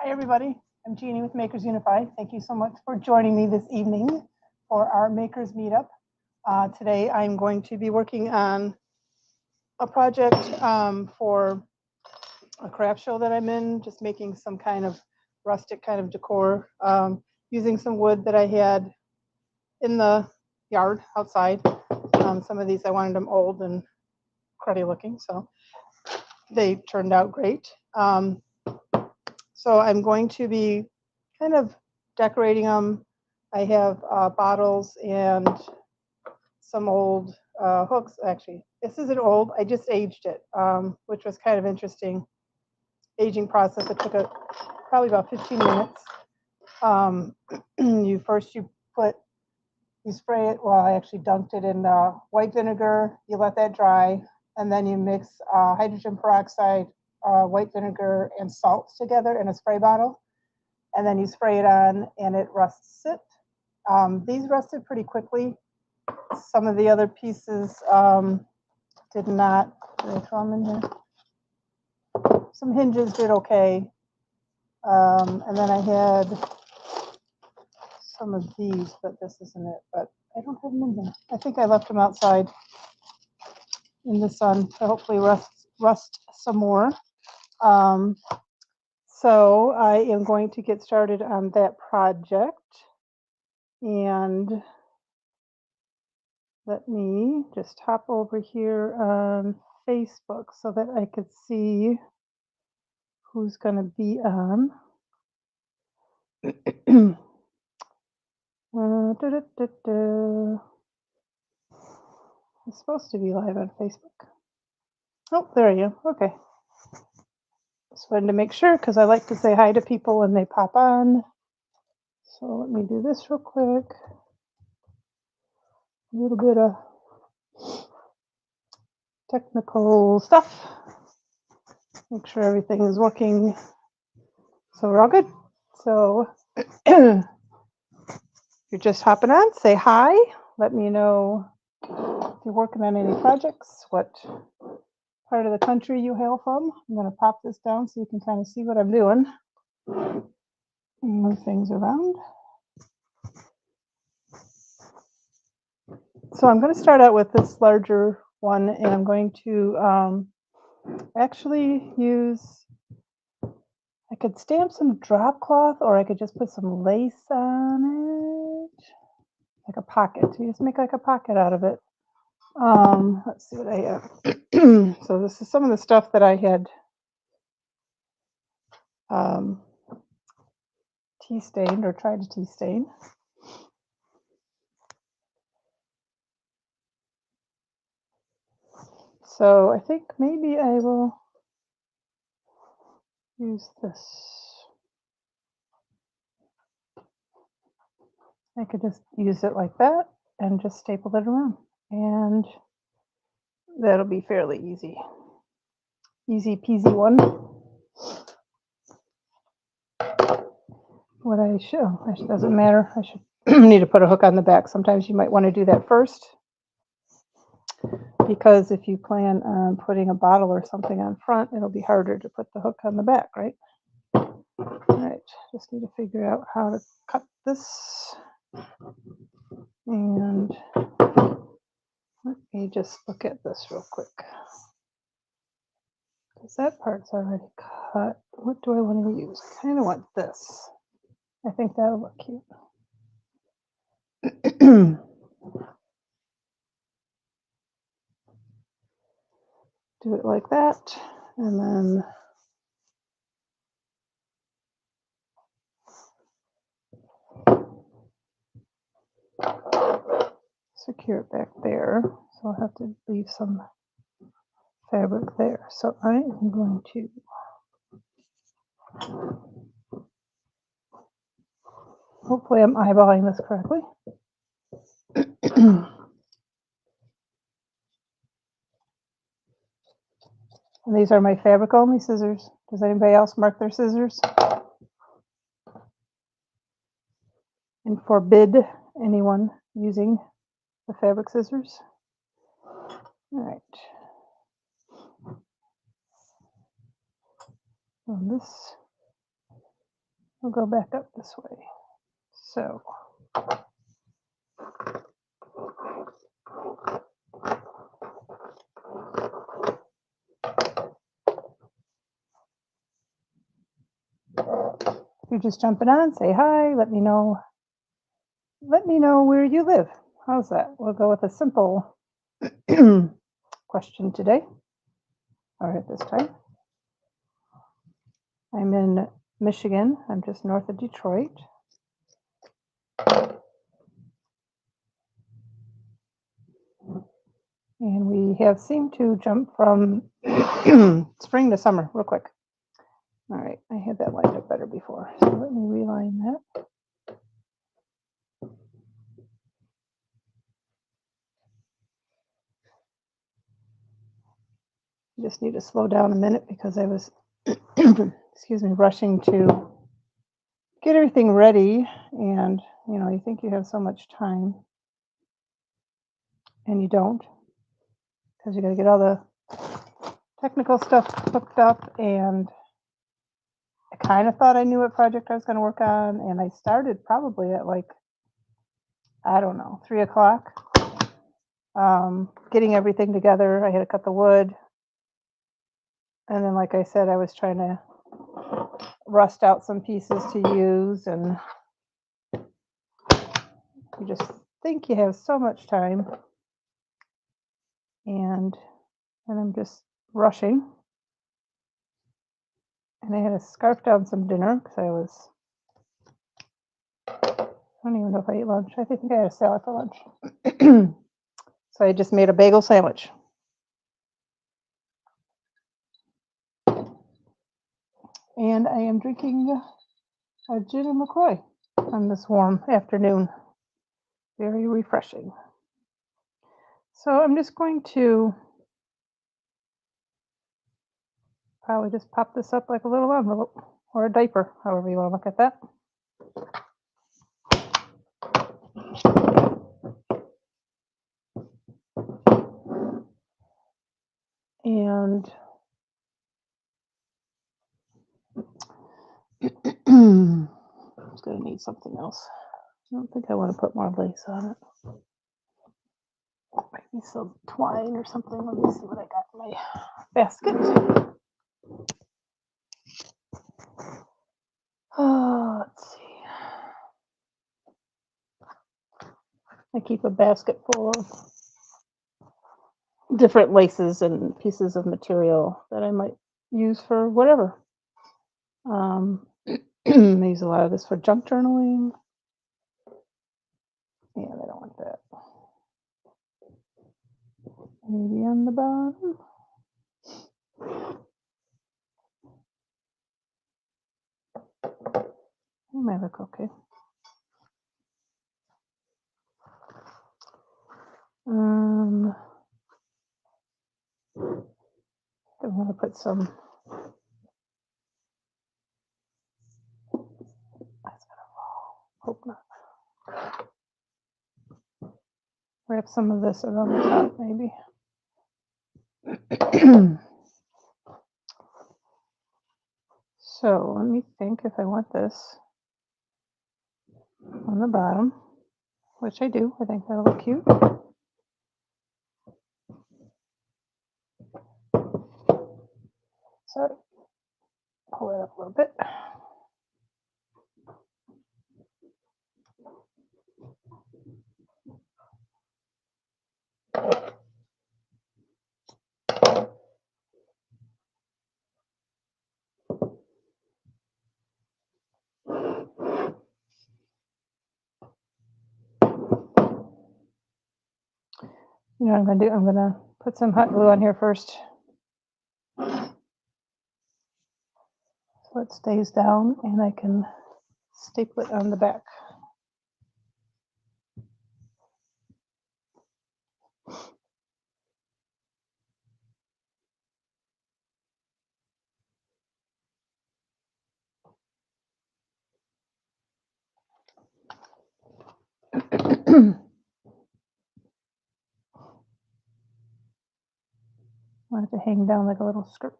Hi, everybody. I'm Jeannie with Makers Unified. Thank you so much for joining me this evening for our Makers Meetup. Today, I'm going to be working on a project for a craft show that I'm in, just making some kind of rustic kind of decor, using some wood that I had in the yard outside. Some of these, I wanted them old and cruddy looking, so they turned out great. So I'm going to be kind of decorating them. I have bottles and some old hooks. Actually, this isn't old. I just aged it, which was kind of interesting. Aging process. It took probably about 15 minutes. You spray it. Well, I actually dunked it in white vinegar. You let that dry, and then you mix hydrogen peroxide, white vinegar, and salt together in a spray bottle. And then you spray it on and it rusts it. These rusted pretty quickly. Some of the other pieces did not. Did I throw them in here? Some hinges did okay. And then I had some of these, but this isn't it. But I don't have them in here. I think I left them outside in the sun to hopefully rust some more. So I am going to get started on that project. And let me just hop over here on Facebook so that I could see who's going to be on. It's supposed to be live on Facebook. Oh, there you go. Okay. Just wanted to make sure because I like to say hi to people when they pop on. So let me do this real quick. A little bit of technical stuff. Make sure everything is working. So we're all good. So if you're just hopping on, say hi. Let me know if you're working on any projects, what part of the country you hail from. I'm going to pop this down so you can kind of see what I'm doing. Move things around. So I'm going to start out with this larger one, and I'm going to actually use, I could stamp some drop cloth, or I could just put some lace on it, like a pocket. You just make like a pocket out of it. Let's see what I have. So this is some of the stuff that I had tea stained or tried to tea stain. So I think maybe I will use this. I could just use it like that and just staple it around. And that'll be fairly easy. Easy peasy one. What I should, it doesn't matter. I should need to put a hook on the back. Sometimes you might want to do that first, because if you plan on putting a bottle or something on front, it'll be harder to put the hook on the back, right? All right, just need to figure out how to cut this. And let me just look at this real quick, because that part's already cut. What do I want to use? I kind of want this. I think that'll look cute. Do it like that, and then secure it back there. So I'll have to leave some fabric there. So I am going to hopefully I'm eyeballing this correctly. And these are my fabric only scissors. Does anybody else mark their scissors? And forbid anyone using the fabric scissors. All right. On this we'll go back up this way. So if you're just jumping on, say hi, let me know where you live. How's that? We'll go with a simple question today, or at this time. I'm in Michigan. I'm just north of Detroit. And we have seemed to jump from spring to summer real quick. All right, I had that lined up better before. So let me reline that. I just need to slow down a minute because I was, excuse me, rushing to get everything ready. And, you know, you think you have so much time and you don't, because you got to get all the technical stuff hooked up. And I kind of thought I knew what project I was going to work on. And I started probably at like, I don't know, 3 o'clock, getting everything together. I had to cut the wood. And then, like I said, I was trying to rust out some pieces to use, and you just think you have so much time, and I'm just rushing. And I had to scarf down some dinner because I don't even know if I ate lunch. I think I had a salad for lunch. So I just made a bagel sandwich. And I am drinking a gin and LaCroix on this warm afternoon. Very refreshing. So I'm just going to probably just pop this up like a little envelope or a diaper, however you want to look at that. And I'm going to need something else. I don't think I want to put more lace on it. Maybe some twine or something. Let me see what I got in my basket. Oh, let's see. I keep a basket full of different laces and pieces of material that I might use for whatever. I use a lot of this for junk journaling. Yeah, I don't want that. Maybe on the bottom. It might look okay. I'm going to put some. That's gonna fall. Hope not. Wrap some of this around the top, maybe. So let me think if I want this on the bottom, which I do. I think that'll look cute. Sorry, pull it up a little bit. You know what I'm going to do? I'm going to put some hot glue on here first, so it stays down, and I can staple it on the back. I want it to hang down like a little skirt.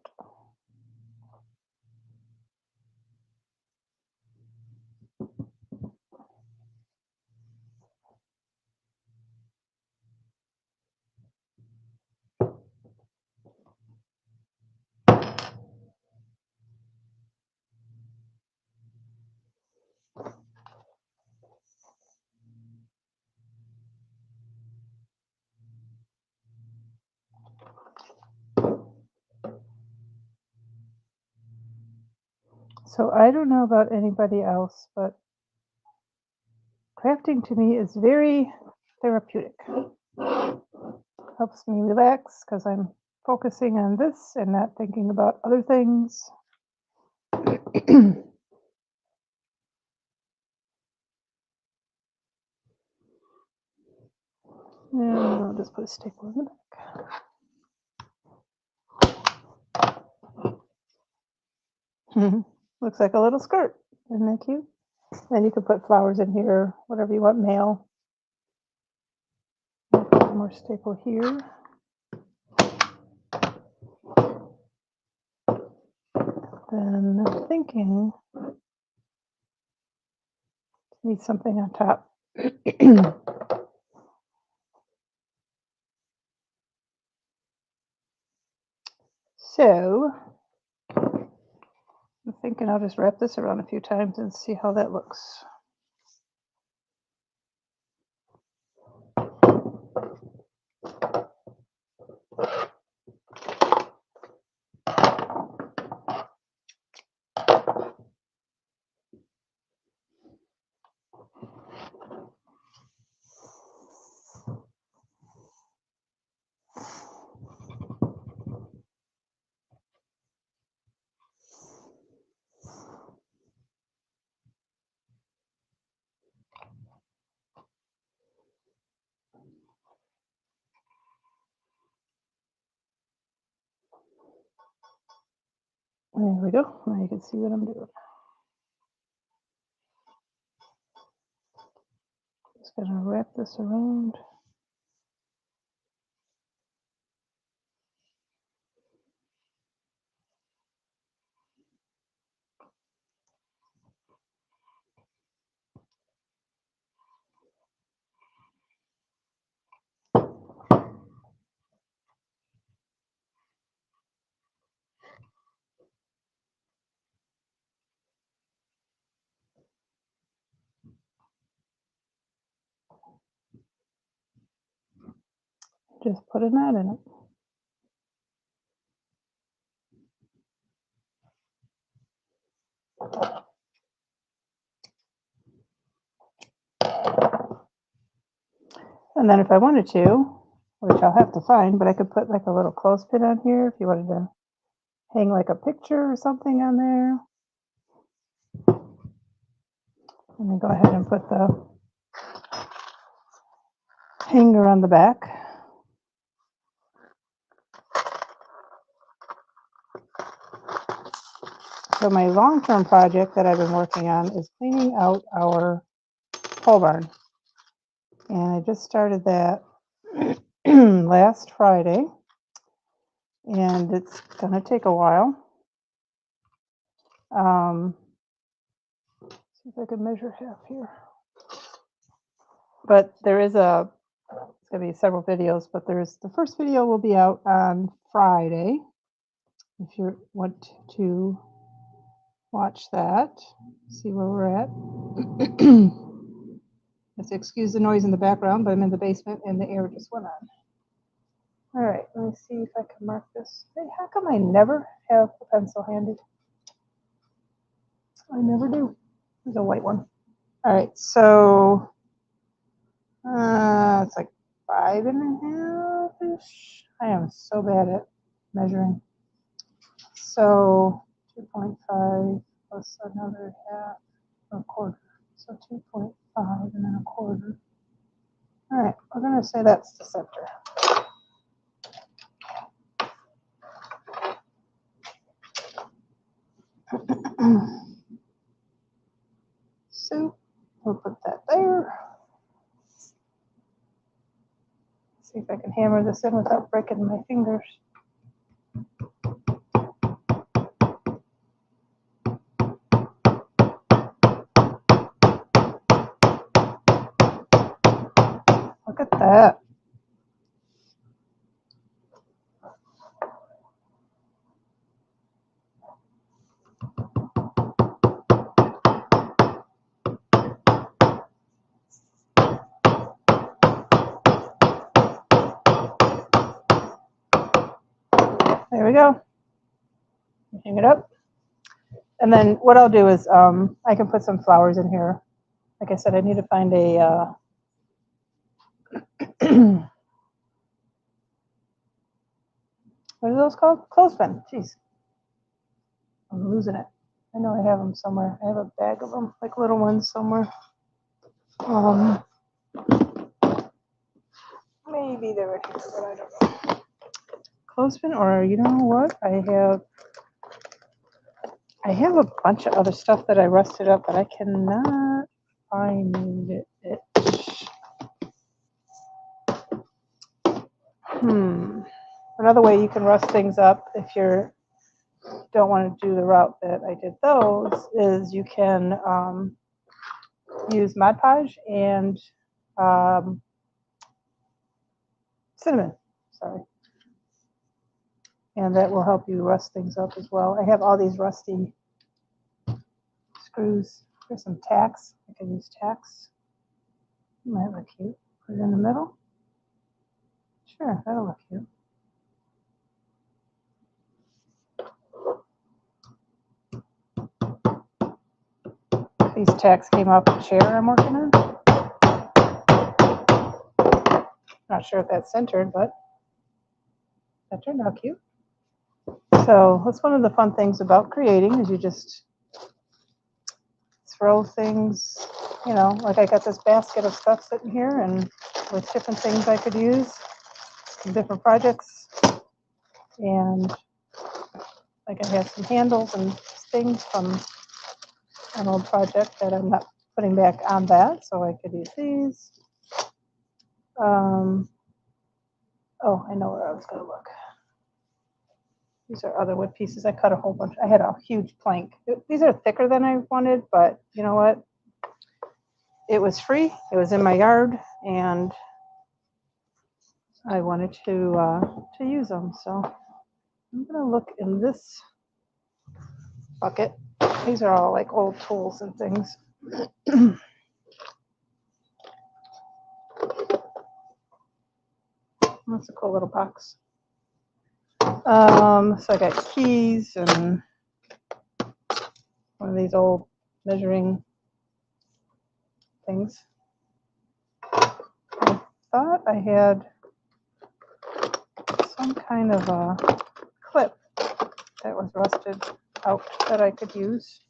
So I don't know about anybody else, but crafting to me is very therapeutic. Helps me relax because I'm focusing on this and not thinking about other things. And I'll just put a staple in the back. Looks like a little skirt. Isn't that cute? Then you can put flowers in here, whatever you want, male. One more staple here. Then I'm thinking need something on top. So I'm thinking I'll just wrap this around a few times and see how that looks. There we go. Now you can see what I'm doing. Just gonna wrap this around. Just put a knot in it. And then if I wanted to, which I'll have to find, but I could put like a little clothespin on here if you wanted to hang like a picture or something on there. And then go ahead and put the hanger on the back. So my long-term project that I've been working on is cleaning out our pole barn. And I just started that last Friday. And it's going to take a while. See if I can measure half here. But there is it's going to be several videos, but the first video will be out on Friday. If you want to watch that, see where we're at. Just excuse the noise in the background, but I'm in the basement and the air just went on. All right, let me see if I can mark this. Hey, how come I never have a pencil handy? I never do. There's a white one. All right, so it's like 5.5-ish. I am so bad at measuring. So 2.5 plus another half or a quarter. So 2.5 and then a quarter. All right, we're going to say that's the center. So we'll put that there. See if I can hammer this in without breaking my fingers. Look at that. There we go. Hang it up. And then what I'll do is I can put some flowers in here. Like I said, I need to find a what are those called? Clothespin. Jeez, I'm losing it. I know I have them somewhere. I have a bag of them, like little ones somewhere. Maybe they were here, but I don't know. Clothespin, or you know what? I have a bunch of other stuff that I rusted up, but I cannot find it. Another way you can rust things up if you don't want to do the route that I did those is you can use Mod Podge and cinnamon. Sorry. And that will help you rust things up as well. I have all these rusty screws. There's some tacks. I can use tacks. Might look cute. Put it in the middle. Sure, that'll look cute. These tacks came off the chair I'm working on. Not sure if that's centered, but that turned out cute. So that's one of the fun things about creating is you just throw things, you know, like I got this basket of stuff sitting here and with different things I could use in different projects. And like I have some handles and things from an old project that I'm not putting back on that, so I could use these. Oh, I know where I was going to look. These are other wood pieces. I cut a whole bunch. I had a huge plank. These are thicker than I wanted, but you know what? It was free. It was in my yard, and I wanted to use them. So I'm going to look in this bucket. These are all like old tools and things. That's a cool little box. So I got keys and one of these old measuring things. I thought I had some kind of a clip that was rusted out that I could use.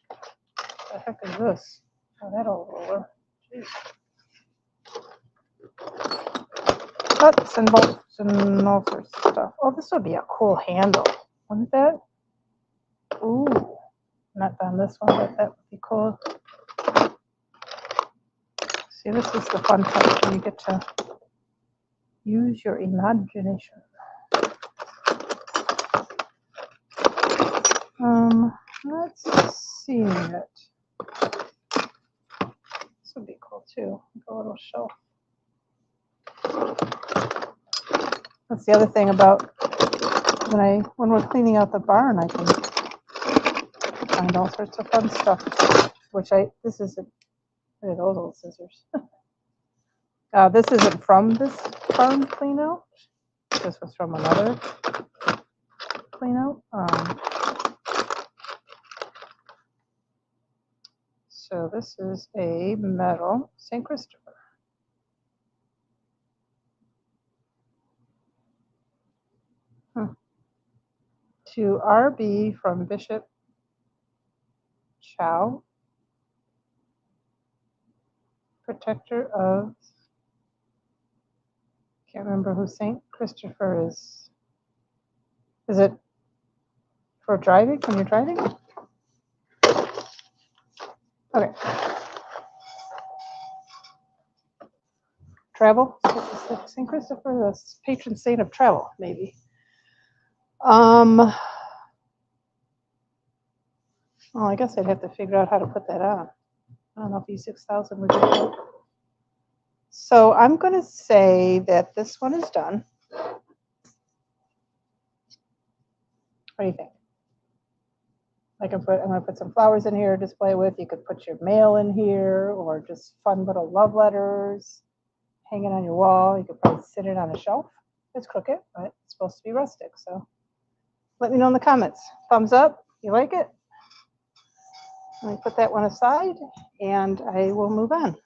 What the heck is this? Oh, that old roller. Jeez. Nuts and bolts and all sorts of stuff. Oh, this would be a cool handle, wouldn't that? Ooh, not on this one, but that would be cool. See, this is the fun part where you get to use your imagination. Let's see it. This would be cool too, like a little shelf. That's the other thing about when we're cleaning out the barn, I can find all sorts of fun stuff. This isn't. Look at those old scissors. This isn't from this barn clean out. This was from another clean out. So this is a metal St. Christopher. To RB from Bishop Chow, protector of, can't remember who St. Christopher is. Is it for driving, when you're driving? Okay. Travel, St. Christopher, the patron saint of travel, maybe. Well, I guess I'd have to figure out how to put that on. I don't know if E6000 would do it. So I'm going to say that this one is done. What do you think? I'm going to put some flowers in here to display with. You could put your mail in here or just fun little love letters hanging on your wall. You could probably sit it on a shelf. It's crooked, but it's supposed to be rustic. So let me know in the comments. Thumbs up. You like it? Let me put that one aside and I will move on.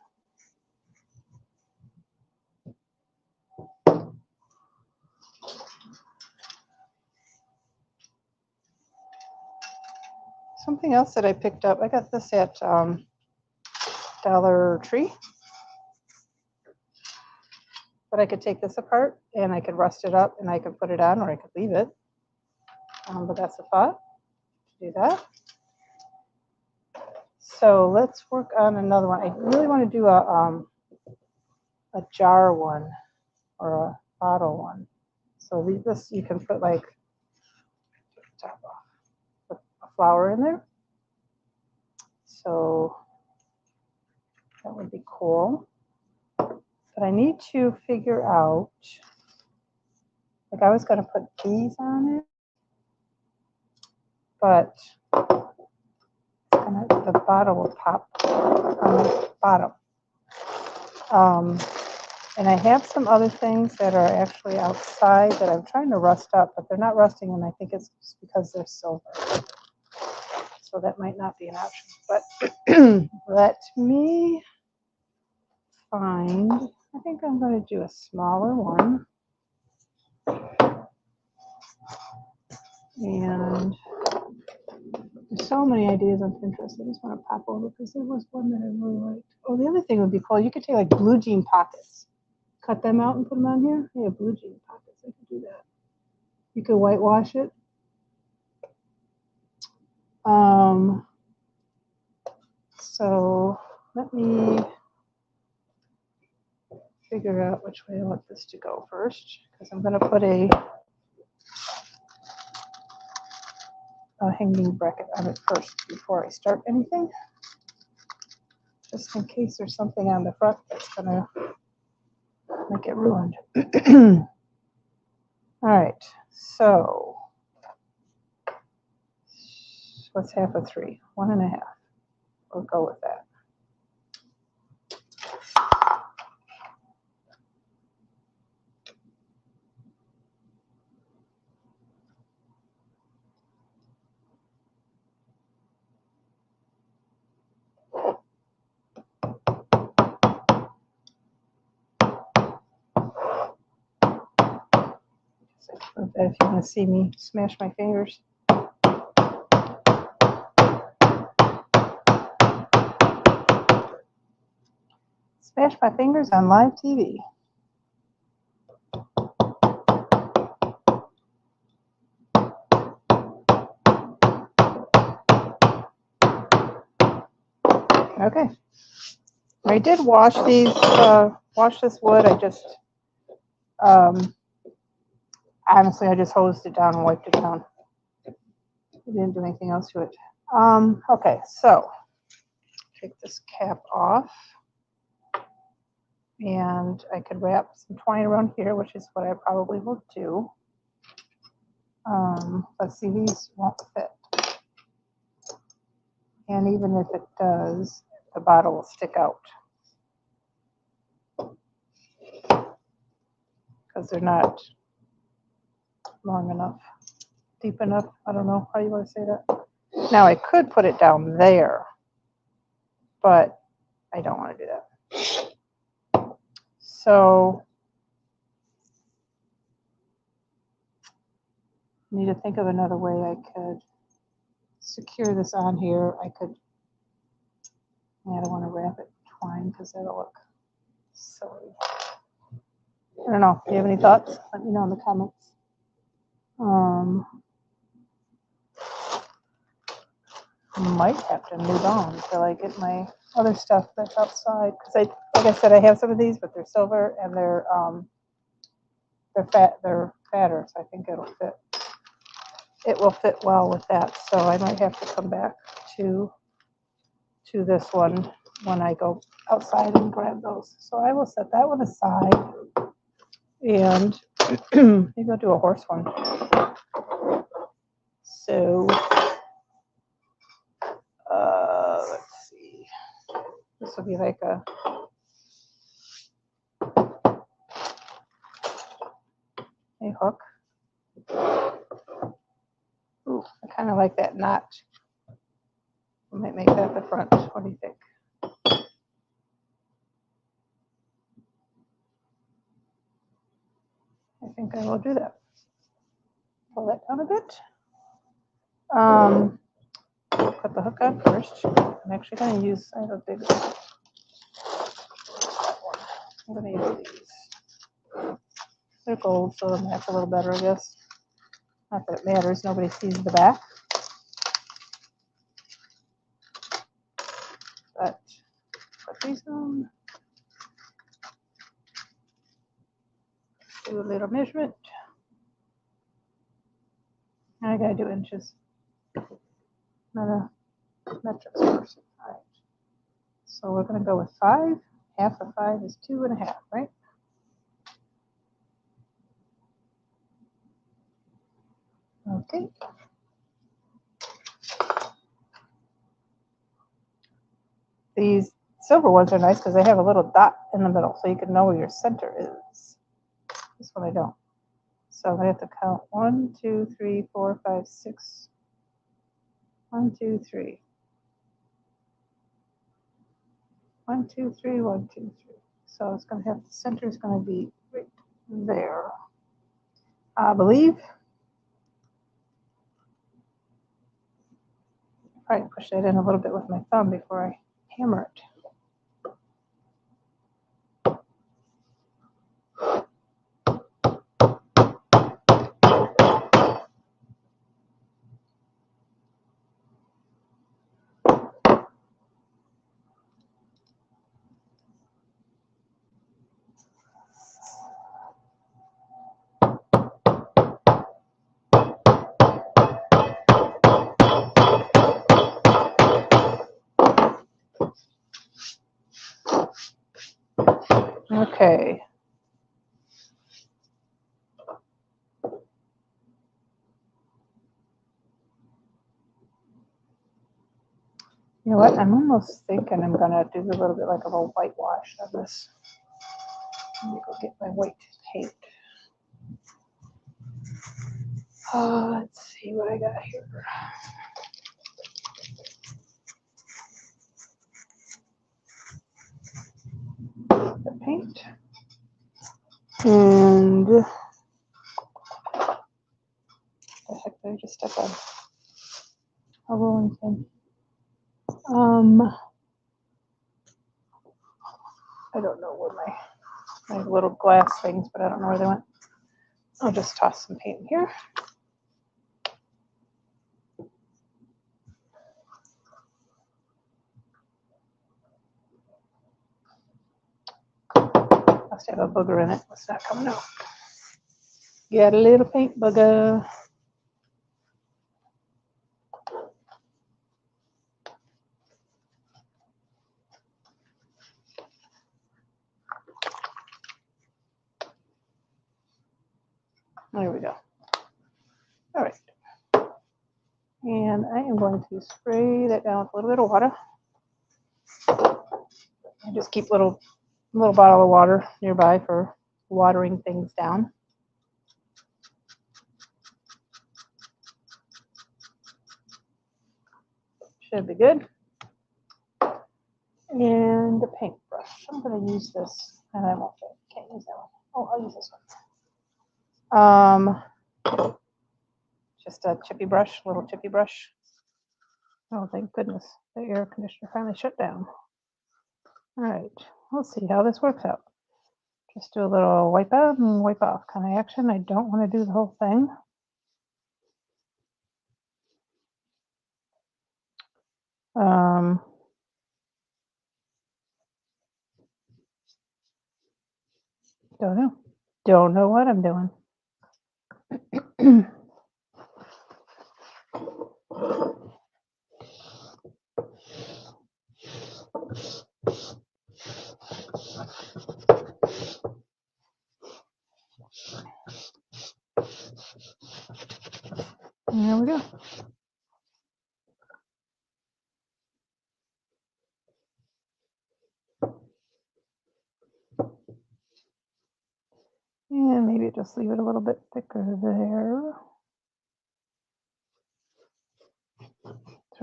Something else that I picked up, I got this at Dollar Tree. But I could take this apart and I could rust it up and I could put it on or I could leave it. But that's a thought to do that. So let's work on another one. I really want to do a jar one or a bottle one. So this you can put like top off, put a flower in there. So that would be cool. But I need to figure out, like I was going to put these on it, but the bottle will pop on the bottom. And I have some other things that are actually outside that I'm trying to rust up, but they're not rusting, and I think it's because they're silver. So that might not be an option. But let me find, I think I'm going to do a smaller one. And there's so many ideas on Pinterest. I just want to pop over because there was one that I really liked. Oh, the other thing would be cool. You could take like blue jean pockets, cut them out and put them on here. Yeah, blue jean pockets. I could do that. You could whitewash it. So let me figure out which way I want this to go first, because I'm going to put a hanging bracket on it first before I start anything, just in case there's something on the front that's going to make it ruined. All right, so what's half of 3? 1.5. We'll go with that. If you want to see me smash my fingers. Smash my fingers on live TV. Okay. I did wash these, wash this wood. I just, honestly, I just hosed it down and wiped it down. I didn't do anything else to it. Okay, so take this cap off. And I could wrap some twine around here, which is what I probably will do. But see, these won't fit. And even if it does, the bottle will stick out. Because they're not long enough, deep enough. I don't know how you want to say that. Now I could put it down there, but I don't want to do that. So I need to think of another way I could secure this on here. I could, I don't want to wrap it in twine because that'll look silly. I don't know. Do you have any thoughts? Let me know in the comments. Might have to move on until I get my other stuff that's outside. Because like I said, I have some of these, but they're silver and they're fatter, so I think it'll fit. It will fit well with that. So I might have to come back to this one when I go outside and grab those. So I will set that one aside, and maybe I'll do a horse one. So let's see. This will be like a hook. Ooh, I kind of like that notch. We might make that the front. What do you think? I think I will do that. Pull that down a bit. Put the hook on first. I'm actually going to use, I have a big one. I'm going to use these. They're gold, so they'll match a little better, I guess. Not that it matters, nobody sees the back. But put these on. Do a little measurement. I gotta do inches. Not a metric person. All right. So we're gonna go with 5. Half of 5 is 2.5, right? Okay. These silver ones are nice because they have a little dot in the middle, so you can know where your center is. This one I don't. So I'm gonna have to count 1, 2, 3, 4, 5, 6. 1, 2, 3. 1, 2, 3, 1, 2, 3. So it's going to have the center is going to be right there. I believe. Probably push that in a little bit with my thumb before I hammer it. Okay. You know what? I'm almost thinking I'm going to do a little bit like of a whitewash of this. Let me go get my white paint. Let's see what I got here. The paint. And the heck did I just step on? A rolling pin. I don't know where my little glass things, but I don't know where they went. I'll just toss some paint in here. Must have a booger in it. It's not coming out. Got a little paint booger. There we go. All right. And I am going to spray that down with a little bit of water. I just keep a little bottle of water nearby for watering things down. Should be good. And the paintbrush. I'm going to use this, and I won't. Can't use that one. Oh, I'll use this one. Just a chippy brush, little chippy brush. Oh, thank goodness, the air conditioner finally shut down. All right, we'll see how this works out. Just do a little wipe out and wipe off kind of action. I don't want to do the whole thing. Don't know. Don't know what I'm doing. There we go. And maybe just leave it a little bit thicker there.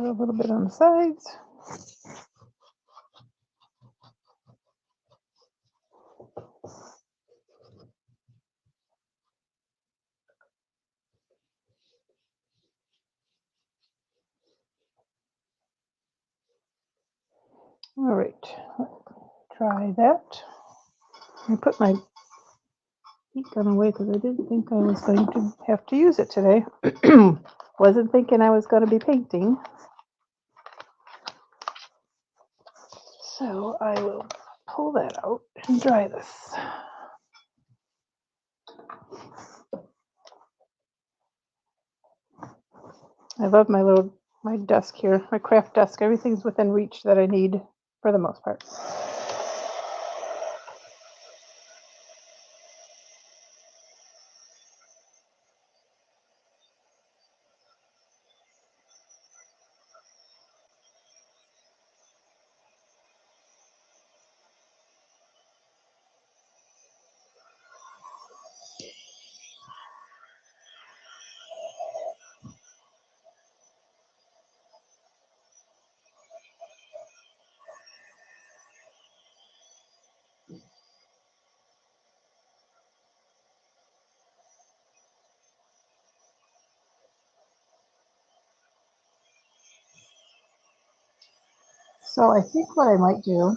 put a little bit on the sides. All right, try that. I put my heat gun away because I didn't think I was going to have to use it today. Wasn't thinking I was going to be painting. So I will pull that out and dry this. I love my desk here, my craft desk. Everything's within reach that I need for the most part. So I think what I might do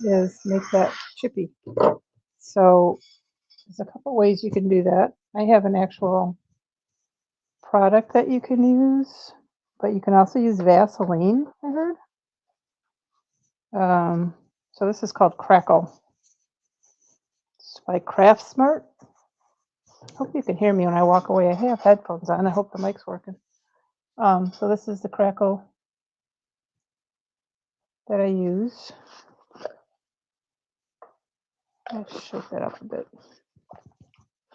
is make that chippy. So there's a couple ways you can do that. I have an actual product that you can use, but you can also use Vaseline, I heard. So this is called Crackle. It's by Craft Smart. Hope you can hear me when I walk away. I have headphones on. I hope the mic's working. So this is the Crackle that I use. Let's shake that up a bit.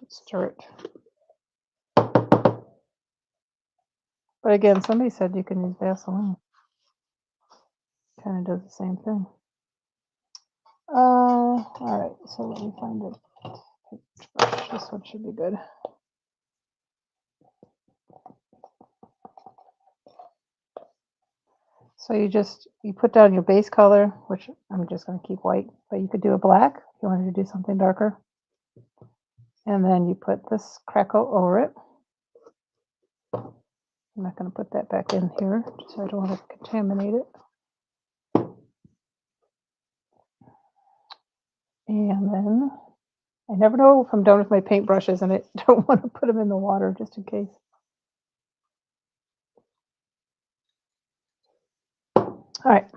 Let's stir it. But again, somebody said you can use Vaseline. Kind of does the same thing. All right, so let me find it. This one should be good. So you put down your base color, which I'm just going to keep white, but you could do a black if you wanted to do something darker. And then you put this Crackle over it. I'm not going to put that back in here, so I don't want to contaminate it. And then I never know if I'm done with my paintbrushes, and I don't want to put them in the water just in case. All right.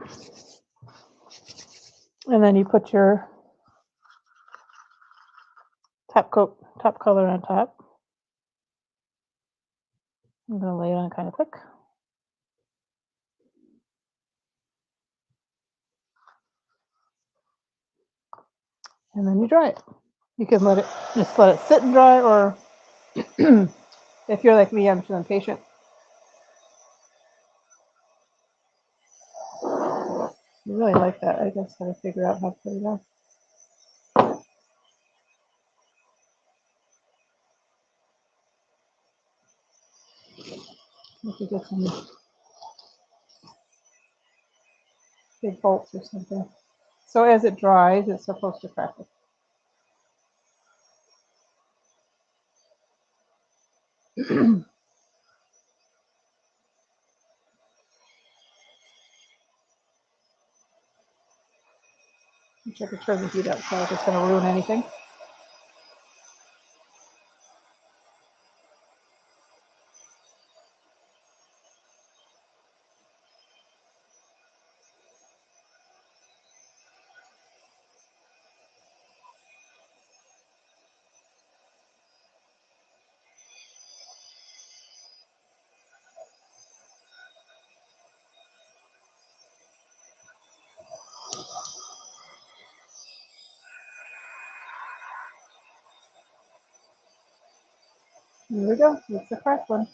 And then you put your top color on top. I'm going to lay it on kind of thick. And then you dry it. You can let it sit and dry, or if you're like me, I'm just impatient. I really like that. I just gotta figure out how to put it on. I could get some big bolts or something. So as it dries, it's supposed to crackle. I could turn the heat up so it's going to ruin anything. Here we go. It's the cracked one.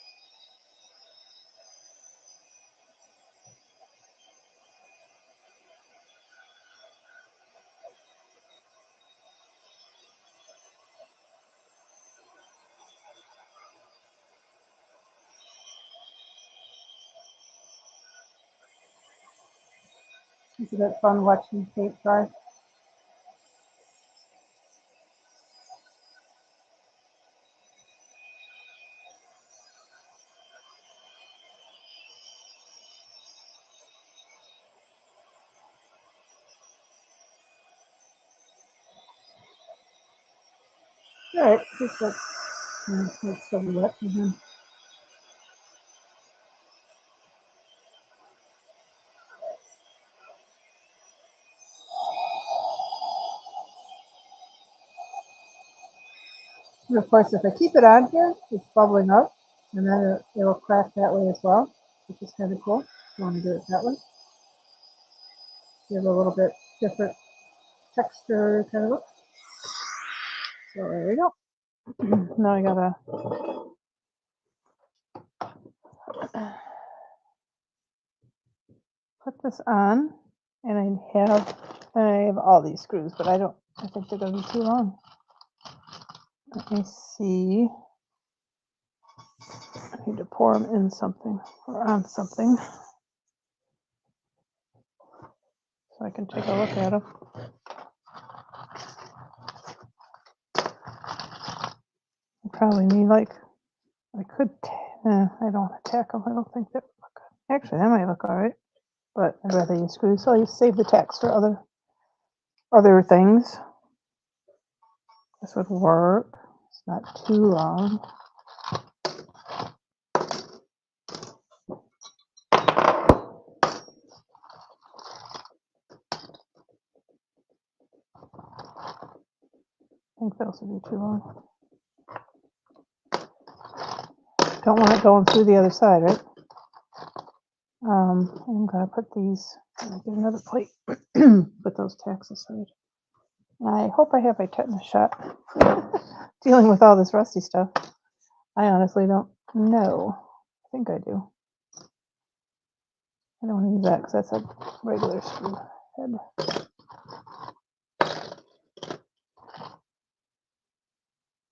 Isn't it fun watching paint dry? All right, just let's some wet. And of course, if I keep it on here, it's bubbling up, and then it'll crack that way as well, which is kind of cool. If you want to do it that way, give a little bit different texture kind of look. So there we go. Now I gotta put this on, and I have all these screws, but I think they're gonna be too long. Let me see. I need to pour them in something or on something so I can take a look at them. I probably need I don't want to tack them. I don't think that would look good. Actually, that might look all right, but I'd rather use screws. So I save the tacks for other things. This would work. It's not too long. I think those would be too long. Don't want it going through the other side, right? I'm gonna put these. Get another plate. Put those tacks aside. I hope I have my tetanus shot. Dealing with all this rusty stuff. I honestly don't know. I think I do. I don't want to use that because that's a regular screw head.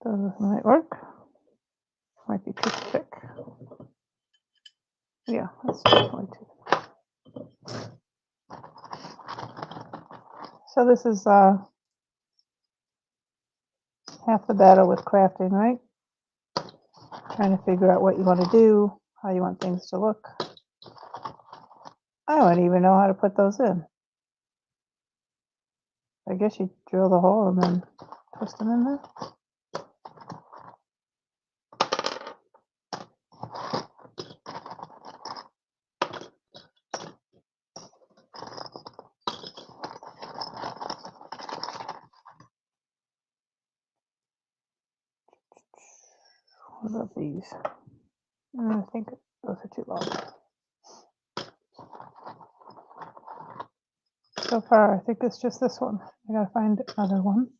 Those might work. Might be too thick. Yeah, that's definitely too thick. So this is half the battle with crafting, right? Trying to figure out what you want to do, how you want things to look. I don't even know how to put those in. I guess you drill the hole and then twist them in there. What about these? I think those are too long. So far, I think it's just this one. I gotta find another one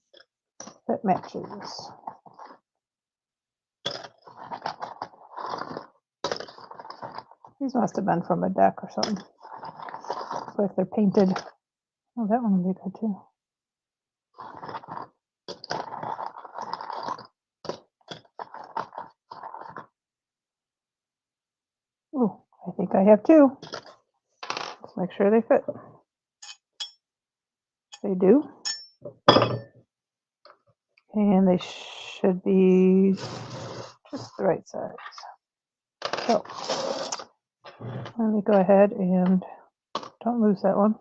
that matches. These must have been from a deck or something. Looks like they're painted. Oh, that one would be good too. Oh, I think I have two. Let's make sure they fit. They do. And they should be just the right size. So let me go ahead and don't lose that one.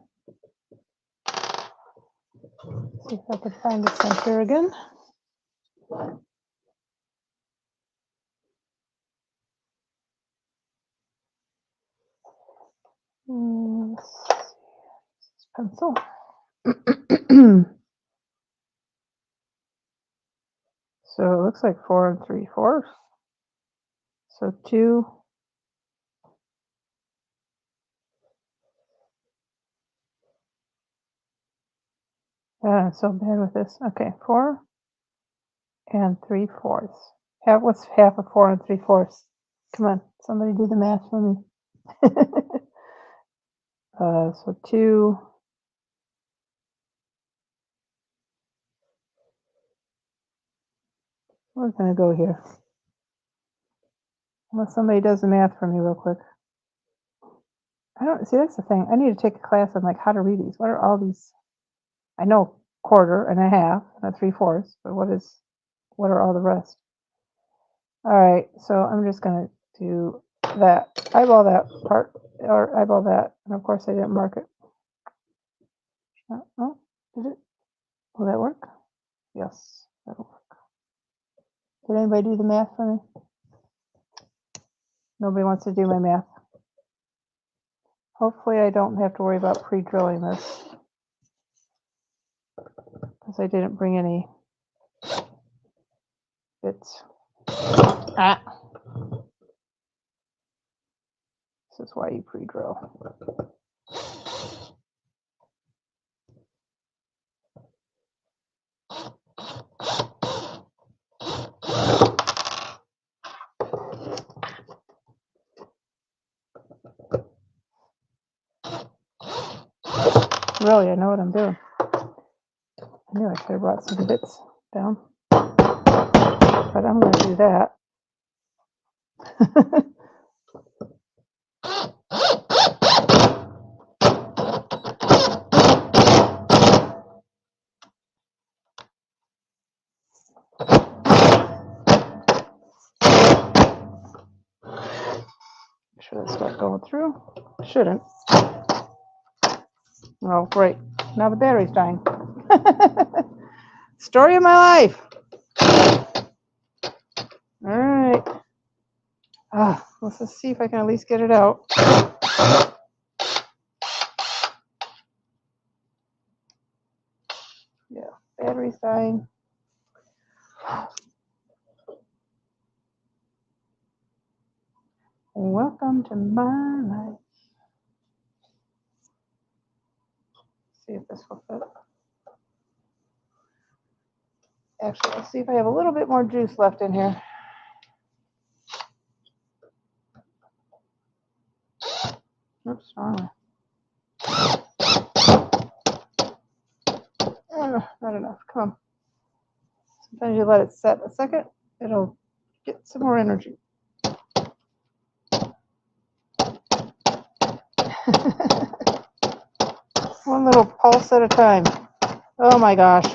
See if I can find the center again. Pencil. So it looks like 4 3/4. So 2. So bad with this. Okay, 4 3/4. What's half of 4 3/4? Come on, somebody do the math for me. So 2. We're gonna go here. Unless somebody does the math for me real quick. I don't see. That's the thing. I need to take a class on like how to read these. What are all these? I know quarter and a half and a 3/4, but what are all the rest? All right, so I'm just gonna do that. Eyeball that part, or eyeball that, and of course I didn't mark it. Oh, did it? Will that work? Yes, that'll work. Did anybody do the math for me? Nobody wants to do my math. Hopefully I don't have to worry about pre-drilling this, because I didn't bring any bits. Ah. This is why you pre-drill. Really, I know what I'm doing. I knew I could have brought some bits down, but I'm going to do that. Should I start going through? Shouldn't. Oh, great. Now the battery's dying. Story of my life. All right. Let's just see if I can at least get it out. Yeah, battery's dying. Welcome to my life. See if this will fit. Actually, let's see if I have a little bit more juice left in here. Oops, wrong way. Not enough. Come on. Sometimes you let it set a second, it'll get some more energy. One little pulse at a time. Oh my gosh.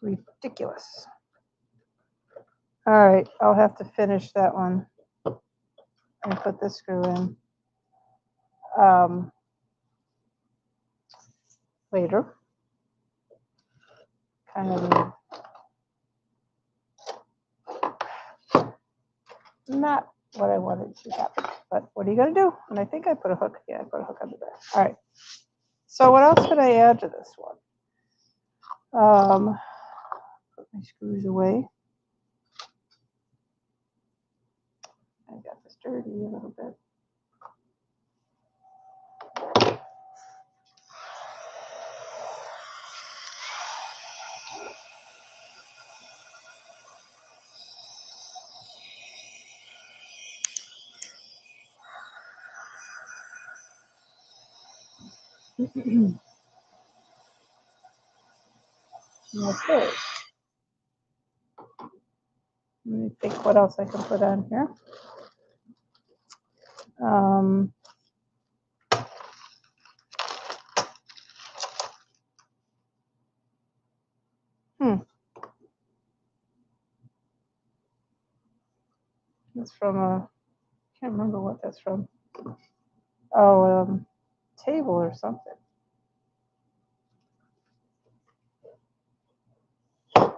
Ridiculous. All right, I'll have to finish that one and put this screw in later. Kind of not what I wanted to happen, but what are you going to do? And I think I put a hook. Yeah, I put a hook on the back. All right. So what else could I add to this one? Put my screws away. I got this dirty a little bit. Okay. Let me think what else I can put on here. It's from a, can't remember what that's from. Oh, table or something. Of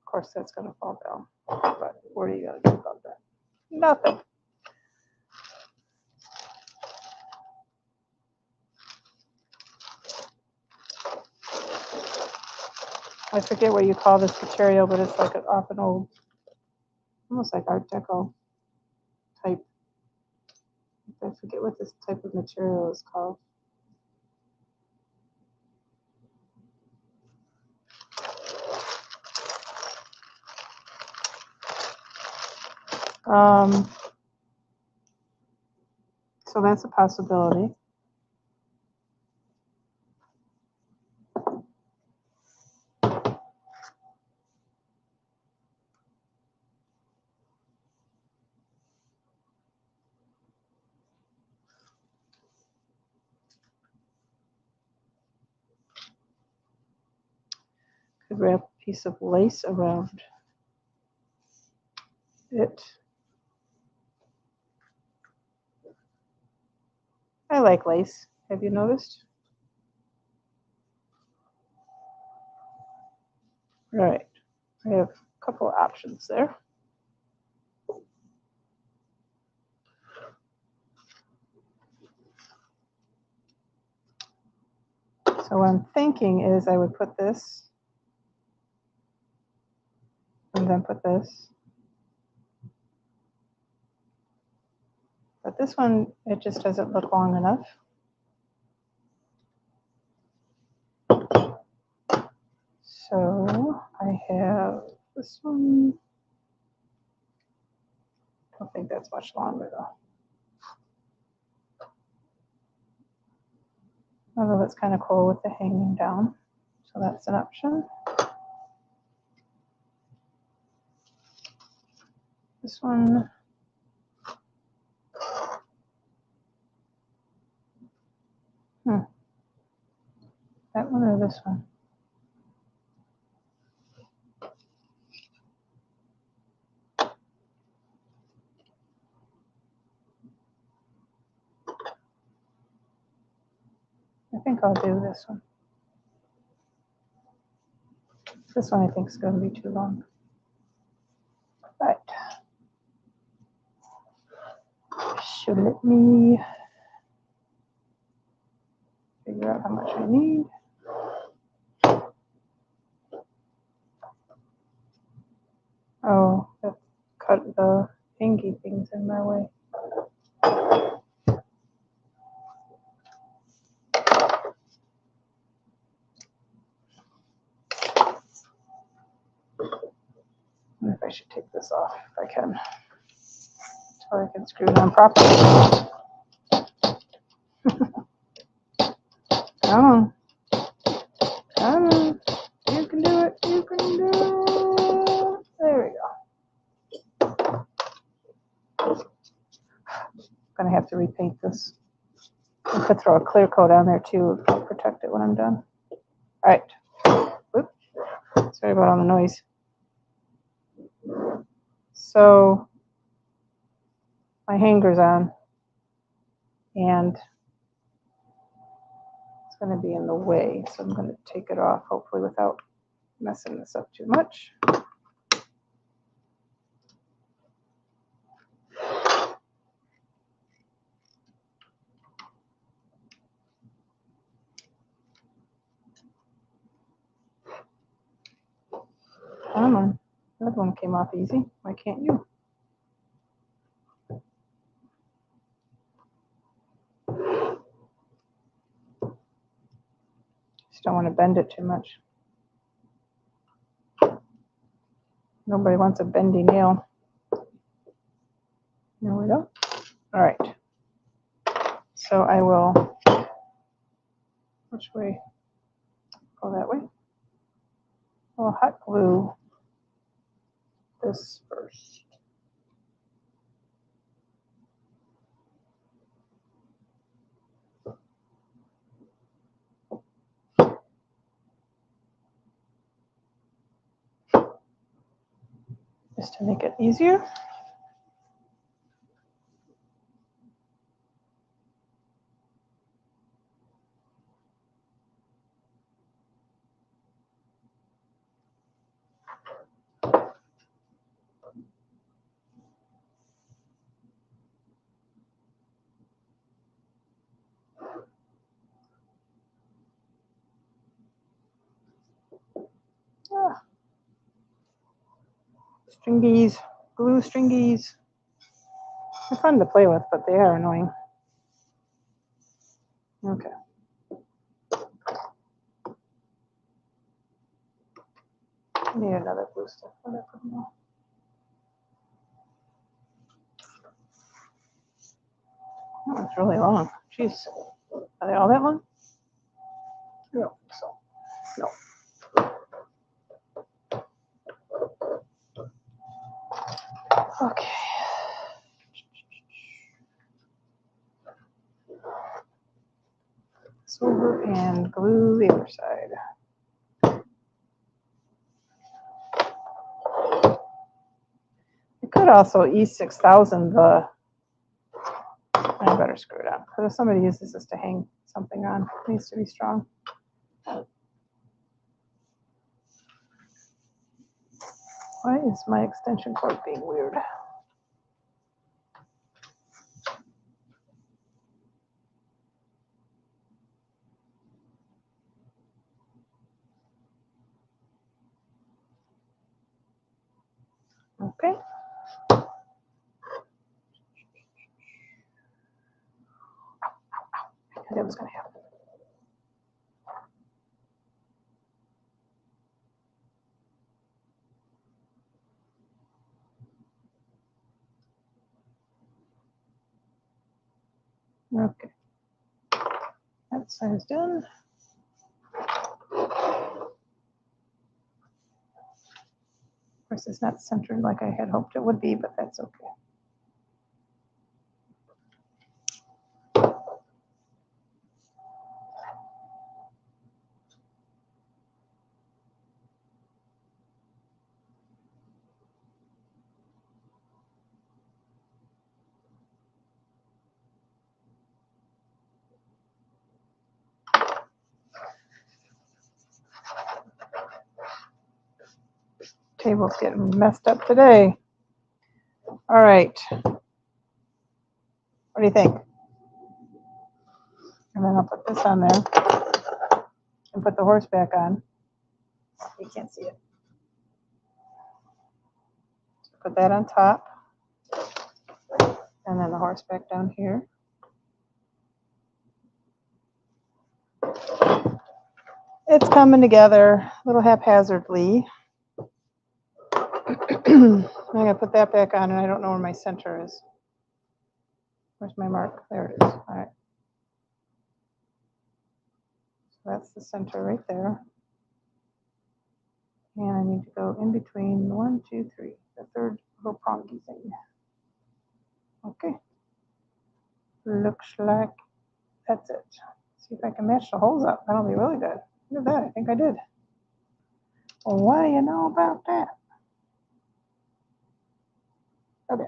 course, that's going to fall down. But what are you going to do about that? Nothing. I forget what you call this material, but it's like off an old, almost like Art Deco type. I forget what this type of material is called. So that's a possibility. could wrap a piece of lace around it. I like lace. Have you noticed? Right. I have a couple of options there. So what I'm thinking is I would put this and then put this. But this one, it just doesn't look long enough. So I have this one. I don't think that's much longer though. Although that's kind of cool with the hanging down. So that's an option. This one. That one or this one? I think I'll do this one. This one I think is going to be too long. Right. Should let me figure out how much I need. Oh, that cut the pinky things in my way. I wonder if I should take this off if I can. So I can screw it on properly. Come on. Come on. You can do it. You can do it. There we go. I'm going to have to repaint this. I could throw a clear coat on there too to protect it when I'm done. All right. Oops. Sorry about all the noise. So my hanger's on and it's going to be in the way. So I'm going to take it off, hopefully without messing this up too much. Come on. That one came off easy. Why can't you? Just don't want to bend it too much. Nobody wants a bendy nail. There we go. All right. So I will, which way? Go that way. I'll hot glue this first. Just to make it easier. Stringies, glue stringies. They're fun to play with, but they are annoying. Okay. I need another glue stick. Oh, it's really long. Jeez. Are they all that long? No. So, no. Okay. This over and glue the other side. also E6000 the, I better screw it up, because if somebody uses this to hang something on, it needs to be strong. Why is my extension cord being weird? Okay. I knew it was going to happen. Okay. That side's done. Of course, it's not centered like I had hoped it would be, but that's okay. Table's getting messed up today. All right. What do you think? And then I'll put this on there and put the horse back on. You can't see it. Put that on top. And then the horse back down here. It's coming together a little haphazardly. I'm going to put that back on, and I don't know where my center is. Where's my mark? There it is. All right. So that's the center right there. And I need to go in between 1, 2, 3, the third little prongy thing. Okay. Looks like that's it. See if I can match the holes up. That'll be really good. Look at that. I think I did. Well, what do you know about that? Okay.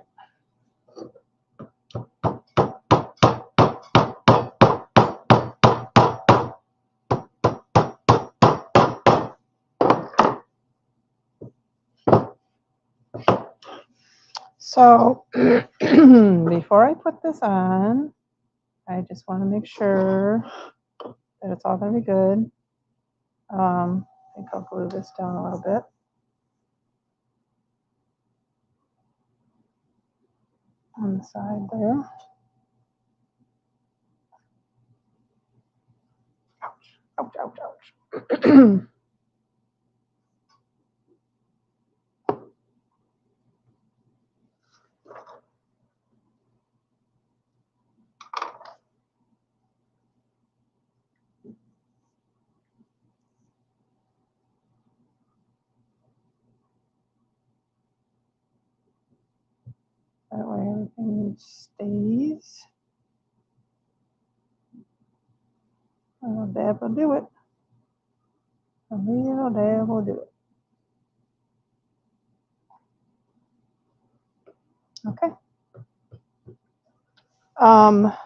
So before I put this on, I just want to make sure that it's all going to be good. I think I'll glue this down a little bit. On the side there. Ouch, ouch, ouch. That way everything stays. A little dab will do it. A little dab will do it. Okay.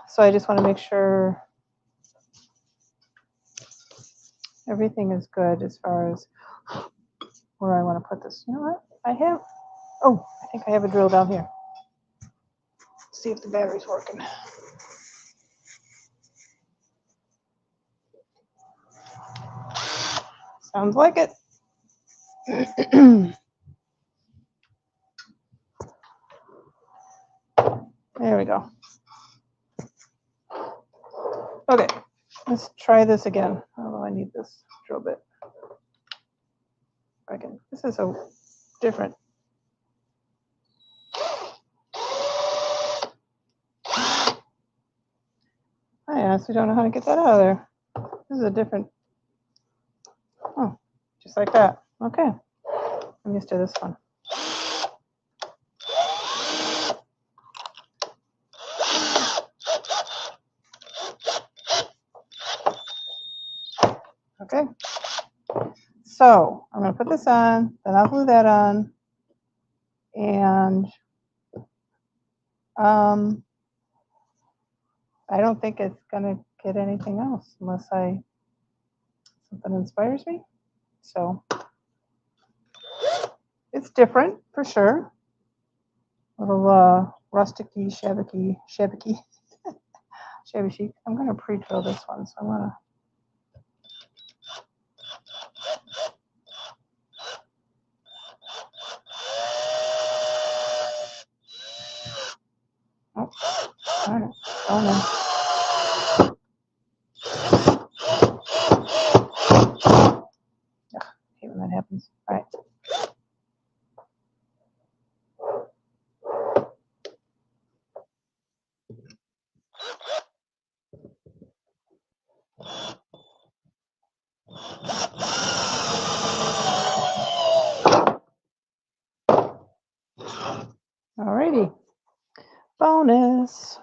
So I just want to make sure everything is good as far as where I want to put this. You know what? I think I have a drill down here. Let's see if the battery's working. Sounds like it. There we go. Okay, let's try this again. Oh, I need this drill bit. Again, this is so different. I honestly don't know how to get that out of there. This is a different, oh, just like that. Okay, I'm used to this one. Okay, so I'm going to put this on, then I'll glue that on, and I don't think it's gonna get anything else unless something inspires me. So it's different for sure. A little rusticy, shabby chic. I'm gonna pre-fill this one, so I'm gonna. Oh, darn it. Oh no. Ugh, I hate when that happens. All right. Alrighty. Bonus.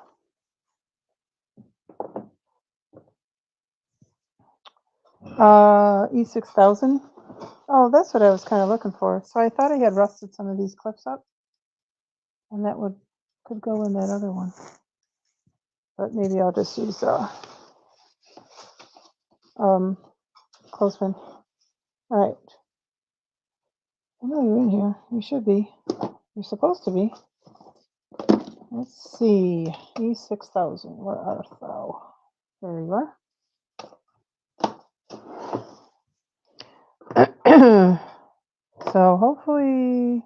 E6000. Oh, that's what I was kind of looking for. So I thought I had rusted some of these clips up, and that could go in that other one. But maybe I'll just use clothespin. All right. I know you're in here. You should be. You're supposed to be. Let's see. E6000. Where art thou? There you are. So hopefully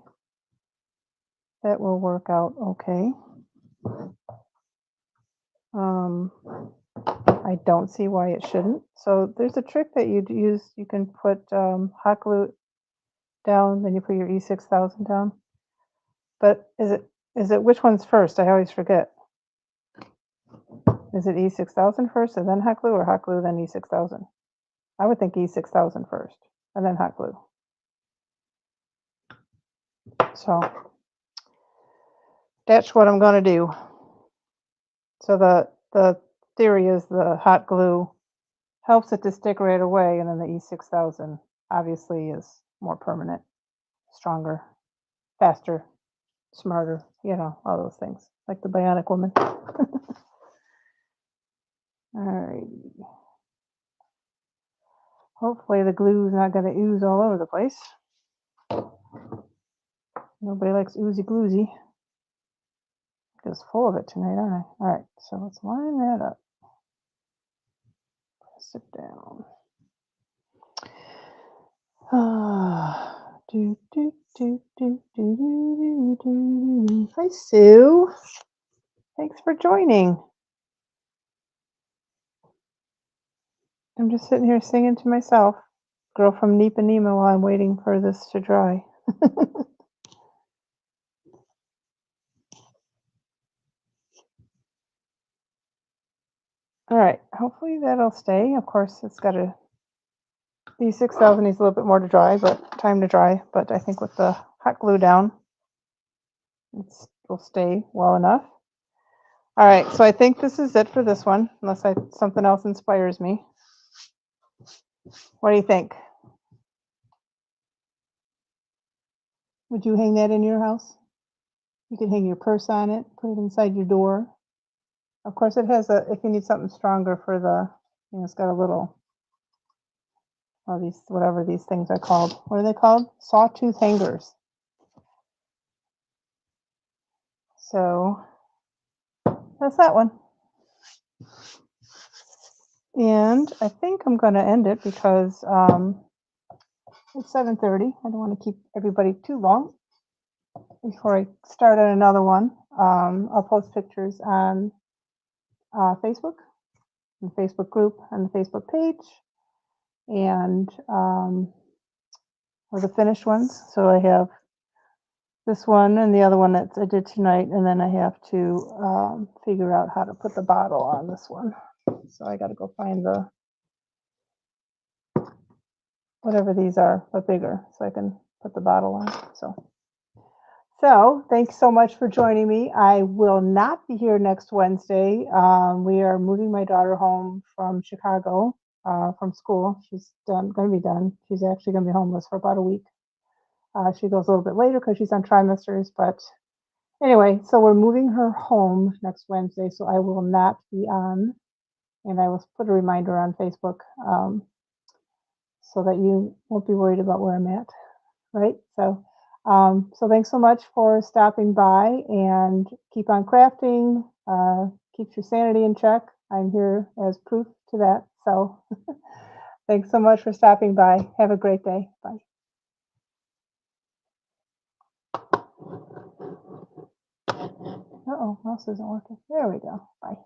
that will work out okay. I don't see why it shouldn't. So there's a trick that you'd use. You can put hot glue down, then you put your E6000 down. But is it which one's first? I always forget. Is it E6000 first and then hot glue, or hot glue then E6000? I would think E6000 first and then hot glue. So that's what I'm going to do. So the theory is the hot glue helps it to stick right away, and then the E6000 obviously is more permanent, stronger, faster, smarter, all those things, like the bionic woman. All right. Hopefully the glue is not going to ooze all over the place. Nobody likes oozy gloozy. Just full of it tonight, aren't I? All right, so let's line that up. Press it down. Hi, Sue. Thanks for joining. I'm just sitting here singing to myself. Girl from Ipanema while I'm waiting for this to dry. All right, hopefully that'll stay. Of course, it's got a E6000 needs a little bit more to dry, but time to dry. But I think with the hot glue down, it will stay well enough. All right, so I think this is it for this one, unless something else inspires me. What do you think? Would you hang that in your house? You can hang your purse on it, put it inside your door. Of course, it has if you need something stronger for it's got a little, whatever these things are called. What are they called? Sawtooth hangers. So that's that one. And I think I'm going to end it because it's 7:30. I don't want to keep everybody too long before I start on another one. I'll post pictures on Facebook, the Facebook group, and the Facebook page, and or the finished ones. So I have this one and the other one that I did tonight, and then I have to figure out how to put the bottle on this one. So I got to go find whatever these are, but bigger, so I can put the bottle on. So thanks so much for joining me. I will not be here next Wednesday. We are moving my daughter home from Chicago from school. She's going to be done. She's actually going to be homeless for about a week. She goes a little bit later because she's on trimesters, but Anyway, so we're moving her home next Wednesday, so I will not be on, and I will put a reminder on Facebook so that you won't be worried about where I'm at, right? So thanks so much for stopping by, and keep on crafting. Keeps your sanity in check. I'm here as proof to that. So thanks so much for stopping by. Have a great day. Bye. Uh-oh, mouse isn't working. There we go. Bye.